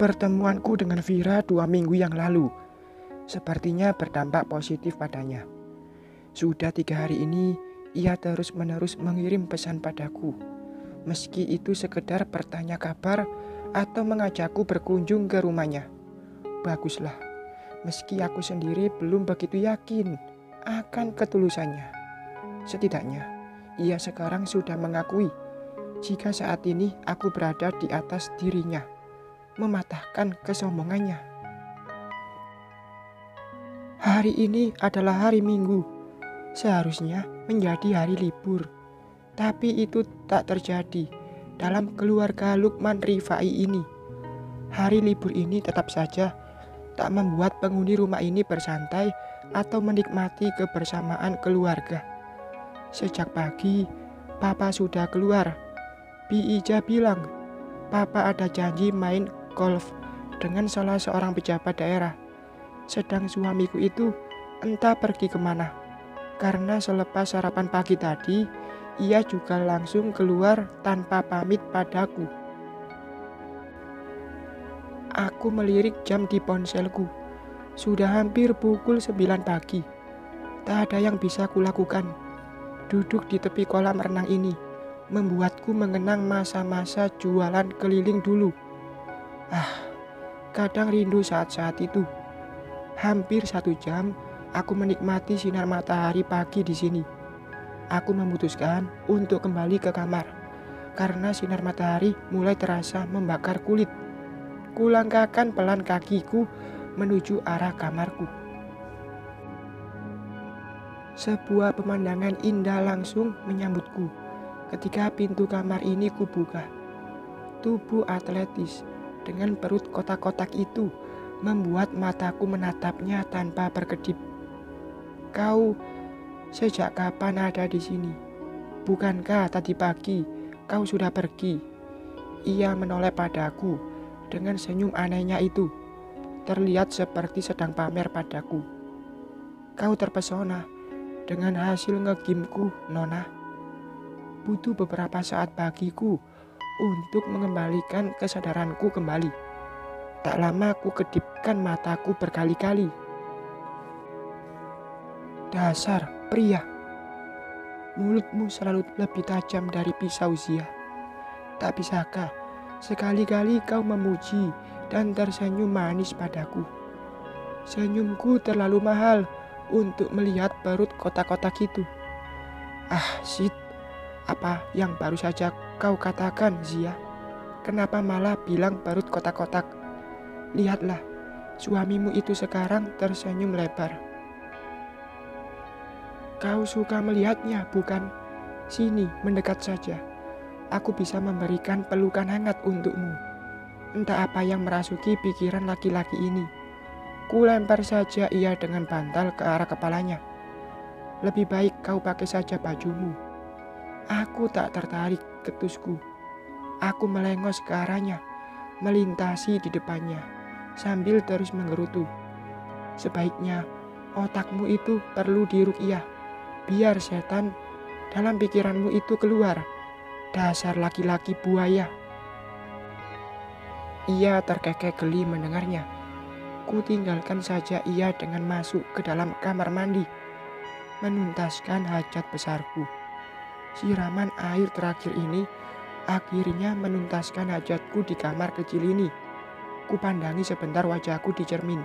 Pertemuanku dengan Vira 2 minggu yang lalu sepertinya berdampak positif padanya. Sudah 3 hari ini ia terus-menerus mengirim pesan padaku, meski itu sekedar bertanya kabar atau mengajakku berkunjung ke rumahnya. Baguslah, meski aku sendiri belum begitu yakin akan ketulusannya. Setidaknya ia sekarang sudah mengakui jika saat ini aku berada di atas dirinya, mematahkan kesombongannya. Hari ini adalah hari Minggu, seharusnya menjadi hari libur. Tapi itu tak terjadi dalam keluarga Lukman Rifai ini. Hari libur ini tetap saja tak membuat penghuni rumah ini bersantai atau menikmati kebersamaan keluarga. Sejak pagi, Papa sudah keluar. Bi Ija bilang, Papa ada janji main golf dengan salah seorang pejabat daerah. Sedang suamiku itu entah pergi kemana. Karena selepas sarapan pagi tadi, ia juga langsung keluar tanpa pamit padaku. Aku melirik jam di ponselku. Sudah hampir pukul 9 pagi. Tak ada yang bisa kulakukan. Duduk di tepi kolam renang ini membuatku mengenang masa-masa jualan keliling dulu. Kadang rindu saat-saat itu. Hampir 1 jam aku menikmati sinar matahari pagi di sini. Aku memutuskan untuk kembali ke kamar karena sinar matahari mulai terasa membakar kulit. Kulangkahkan pelan kakiku menuju arah kamarku. Sebuah pemandangan indah langsung menyambutku ketika pintu kamar ini kubuka. Tubuh atletis dengan perut kotak-kotak itu membuat mataku menatapnya tanpa berkedip. Kau sejak kapan ada di sini? Bukankah tadi pagi kau sudah pergi? Ia menoleh padaku dengan senyum anehnya itu. Terlihat seperti sedang pamer padaku. Kau terpesona dengan hasil ngegimku, Nona. Butuh beberapa saat bagiku untuk mengembalikan kesadaranku kembali. Tak lama ku kedipkan mataku berkali-kali. Dasar pria, mulutmu selalu lebih tajam dari pisau Zia. Tak bisakah sekali-kali kau memuji dan tersenyum manis padaku? Senyumku terlalu mahal untuk melihat perut kotak-kotak itu. Shit, apa yang baru saja kau katakan, Zia? Kenapa malah bilang perut kotak-kotak? Lihatlah, suamimu itu sekarang tersenyum lebar. Kau suka melihatnya, bukan? Sini, mendekat saja. Aku bisa memberikan pelukan hangat untukmu. Entah apa yang merasuki pikiran laki-laki ini. Ku lempar saja ia dengan bantal ke arah kepalanya. Lebih baik kau pakai saja bajumu. Aku tak tertarik, ketusku. Aku melengos ke arahnya, melintasi di depannya, sambil terus menggerutu. Sebaiknya otakmu itu perlu diruqyah, biar setan dalam pikiranmu itu keluar. Dasar laki-laki buaya. Ia terkekeh geli mendengarnya. Ku tinggalkan saja ia dengan masuk ke dalam kamar mandi, menuntaskan hajat besarku. Siraman air terakhir ini akhirnya menuntaskan hajatku di kamar kecil ini. Kupandangi sebentar wajahku di cermin,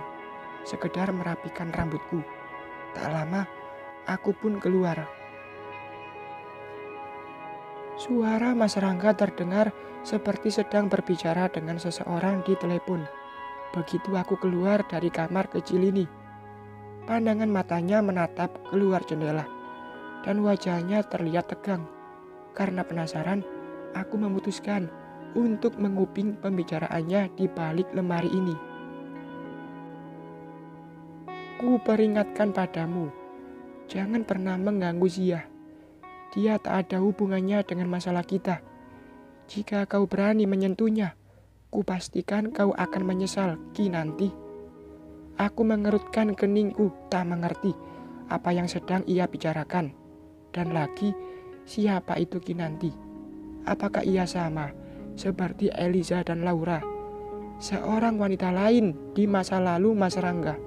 sekedar merapikan rambutku. Tak lama, aku pun keluar. Suara Mas Rangga terdengar seperti sedang berbicara dengan seseorang di telepon. Begitu aku keluar dari kamar kecil ini, pandangan matanya menatap keluar jendela, dan wajahnya terlihat tegang. Karena penasaran, aku memutuskan untuk menguping pembicaraannya di balik lemari ini. Ku peringatkan padamu, jangan pernah mengganggu Zia. Dia tak ada hubungannya dengan masalah kita. Jika kau berani menyentuhnya, ku pastikan kau akan menyesal nanti. Aku mengerutkan keningku, tak mengerti apa yang sedang ia bicarakan. Dan lagi, siapa itu Kinanti? Apakah ia sama seperti Eliza dan Laura? seorang wanita lain di masa lalu Mas Rangga.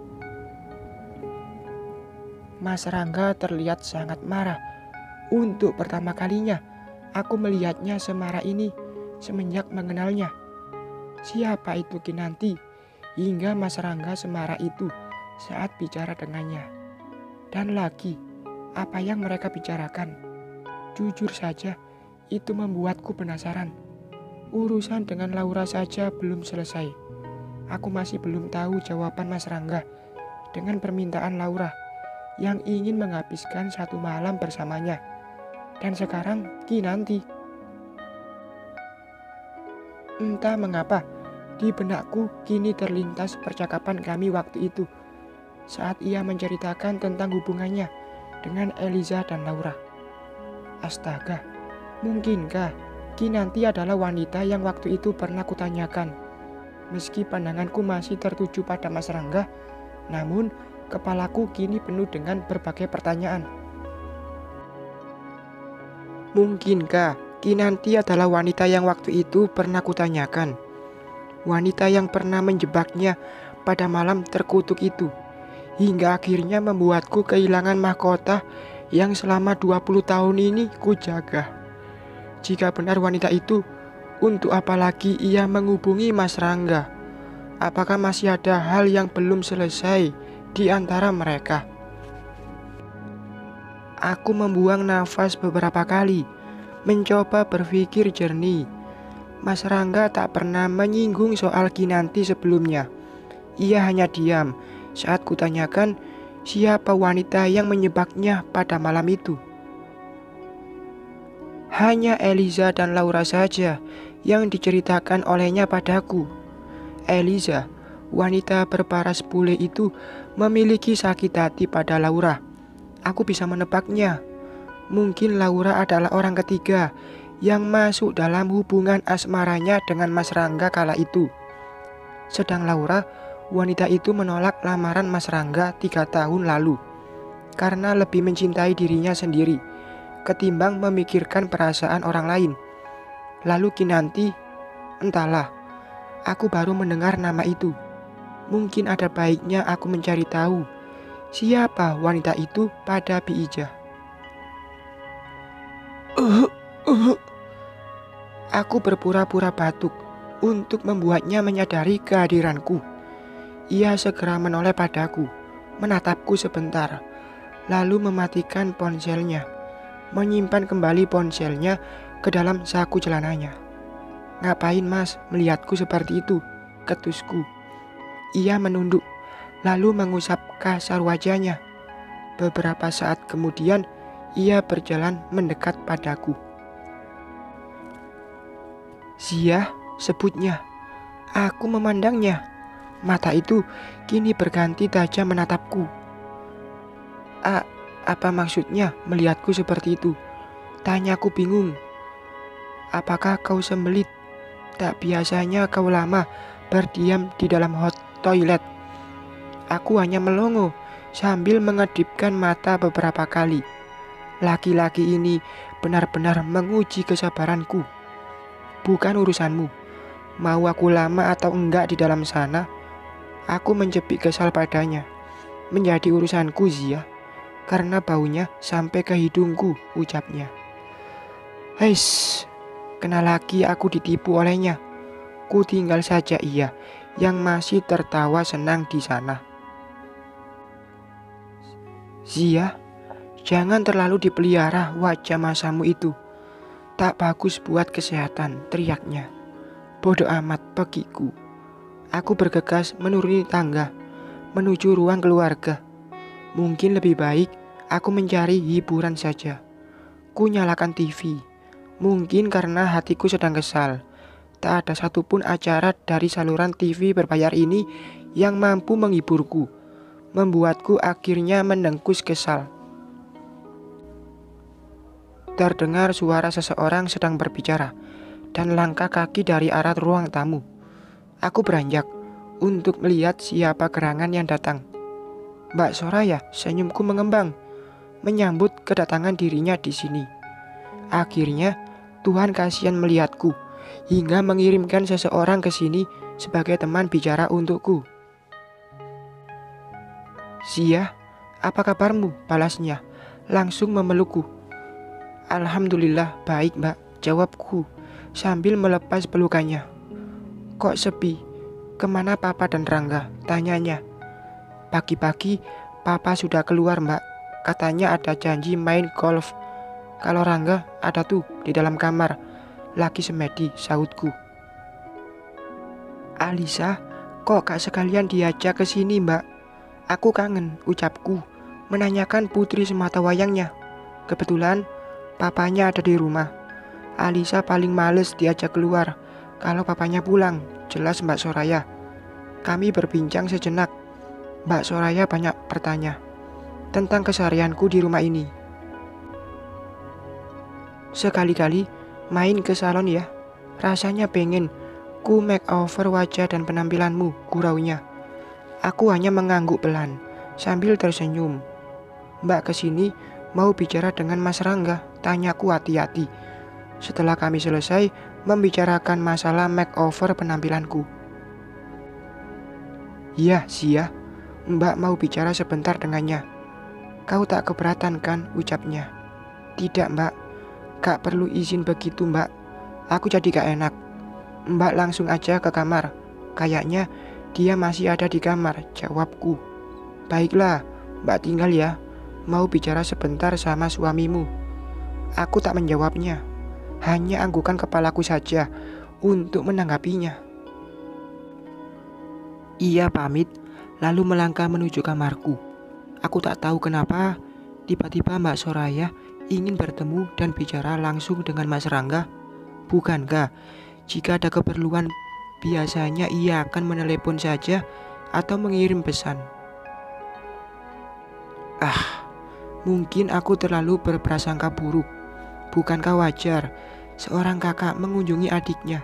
Mas Rangga terlihat sangat marah. Untuk pertama kalinya, aku melihatnya semarah ini semenjak mengenalnya. Siapa itu Kinanti hingga Mas Rangga semarah itu saat bicara dengannya? Dan lagi, apa yang mereka bicarakan? Jujur saja, itu membuatku penasaran. Urusan dengan Laura saja belum selesai. Aku masih belum tahu jawaban Mas Rangga dengan permintaan Laura yang ingin menghabiskan satu malam bersamanya. Dan sekarang Kinanti. Entah mengapa, di benakku kini terlintas percakapan kami waktu itu saat ia menceritakan tentang hubungannya dengan Eliza dan Laura. Astaga, mungkinkah Kinanti adalah wanita yang waktu itu pernah kutanyakan? Meski pandanganku masih tertuju pada Mas Rangga, namun kepalaku kini penuh dengan berbagai pertanyaan. Mungkinkah Kinanti adalah wanita yang waktu itu pernah kutanyakan? Wanita yang pernah menjebaknya pada malam terkutuk itu, hingga akhirnya membuatku kehilangan mahkota yang selama 20 tahun ini kujaga. Jika benar wanita itu, untuk apa lagi ia menghubungi Mas Rangga? Apakah masih ada hal yang belum selesai di antara mereka? Aku membuang nafas beberapa kali, mencoba berpikir jernih. Mas Rangga tak pernah menyinggung soal Kinanti sebelumnya. Ia hanya diam saat kutanyakan siapa wanita yang menyebabnya pada malam itu. Hanya Eliza dan Laura saja yang diceritakan olehnya padaku. Eliza, wanita berparas bule itu, memiliki sakit hati pada Laura. Aku bisa menebaknya. Mungkin Laura adalah orang ketiga yang masuk dalam hubungan asmaranya dengan Mas Rangga kala itu. Sedang Laura, wanita itu menolak lamaran Mas Rangga 3 tahun lalu karena lebih mencintai dirinya sendiri ketimbang memikirkan perasaan orang lain. Lalu Kinanti, entahlah, aku baru mendengar nama itu. Mungkin ada baiknya aku mencari tahu siapa wanita itu pada Bi Ijah. Aku berpura-pura batuk untuk membuatnya menyadari kehadiranku. Ia segera menoleh padaku, menatapku sebentar, lalu mematikan ponselnya, menyimpan kembali ponselnya ke dalam saku celananya. Ngapain Mas melihatku seperti itu? Ketusku. Ia menunduk, lalu mengusap kasar wajahnya. Beberapa saat kemudian, ia berjalan mendekat padaku. Zia, sebutnya. Aku memandangnya. Mata itu kini berganti tajam menatapku. Apa maksudnya melihatku seperti itu? Tanyaku bingung. Apakah kau sembelit? Tak biasanya kau lama berdiam di dalam hot toilet. Aku hanya melongo sambil mengedipkan mata beberapa kali. Laki-laki ini benar-benar menguji kesabaranku. Bukan urusanmu. Mau aku lama atau enggak di dalam sana, aku menjepit kesal padanya. Menjadi urusanku Zia, karena baunya sampai ke hidungku, ucapnya. Heis, kena lagi aku ditipu olehnya. Ku tinggal saja ia yang masih tertawa senang di sana. Zia, jangan terlalu dipelihara wajah masamu itu. Tak bagus buat kesehatan, teriaknya. Bodoh amat bagiku. Aku bergegas menuruni tangga, menuju ruang keluarga. Mungkin lebih baik aku mencari hiburan saja. Ku nyalakan TV. Mungkin karena hatiku sedang kesal. Tak ada satupun acara dari saluran TV berbayar ini yang mampu menghiburku, membuatku akhirnya mendengkus kesal. Terdengar suara seseorang sedang berbicara dan langkah kaki dari arah ruang tamu. Aku beranjak untuk melihat siapa gerangan yang datang. Mbak Soraya, senyumku mengembang, menyambut kedatangan dirinya di sini. Akhirnya Tuhan kasihan melihatku hingga mengirimkan seseorang ke sini sebagai teman bicara untukku. "Zia, apa kabarmu?" balasnya, langsung memelukku. "Alhamdulillah baik, Mbak," jawabku sambil melepas pelukannya. "Kok sepi? Kemana Papa dan Rangga?" tanyanya. "Pagi-pagi Papa sudah keluar, Mbak. Katanya ada janji main golf. Kalau Rangga ada tuh di dalam kamar, lagi semedi," sahutku. "Alisa, kok gak sekalian diajak ke sini, Mbak? Aku kangen," ucapku, menanyakan putri sematawayangnya. Kebetulan papanya ada di rumah. Alisa paling males diajak keluar kalau papanya pulang, jelas Mbak Soraya. Kami berbincang sejenak. Mbak Soraya banyak bertanya tentang keseharianku di rumah ini. "Sekali-kali main ke salon ya. Rasanya pengen ku makeover wajah dan penampilanmu," guraunya. Aku hanya mengangguk pelan sambil tersenyum. "Mbak kesini mau bicara dengan Mas Rangga?" tanyaku hati-hati setelah kami selesai membicarakan masalah makeover penampilanku. "Iya, Zia, Mbak mau bicara sebentar dengannya. Kau tak keberatan kan?" ucapnya. "Tidak, Mbak. Gak perlu izin begitu, Mbak. Aku jadi gak enak. Mbak langsung aja ke kamar. Kayaknya dia masih ada di kamar," jawabku. "Baiklah, Mbak tinggal ya. Mau bicara sebentar sama suamimu." Aku tak menjawabnya, hanya anggukan kepalaku saja untuk menanggapinya. Ia pamit, lalu melangkah menuju kamarku. Aku tak tahu kenapa, tiba-tiba Mbak Soraya ingin bertemu dan bicara langsung dengan Mas Rangga. Bukankah jika ada keperluan biasanya ia akan menelepon saja atau mengirim pesan? Mungkin aku terlalu berprasangka buruk. Bukankah wajar seorang kakak mengunjungi adiknya?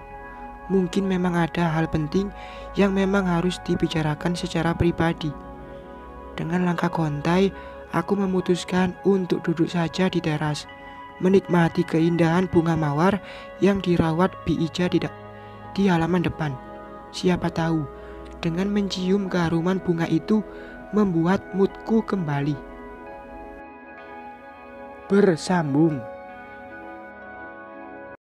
Mungkin memang ada hal penting yang memang harus dibicarakan secara pribadi. Dengan langkah kontai, aku memutuskan untuk duduk saja di teras, menikmati keindahan bunga mawar yang dirawat Bi Ija di halaman depan. Siapa tahu, dengan mencium keharuman bunga itu membuat moodku kembali bersambung.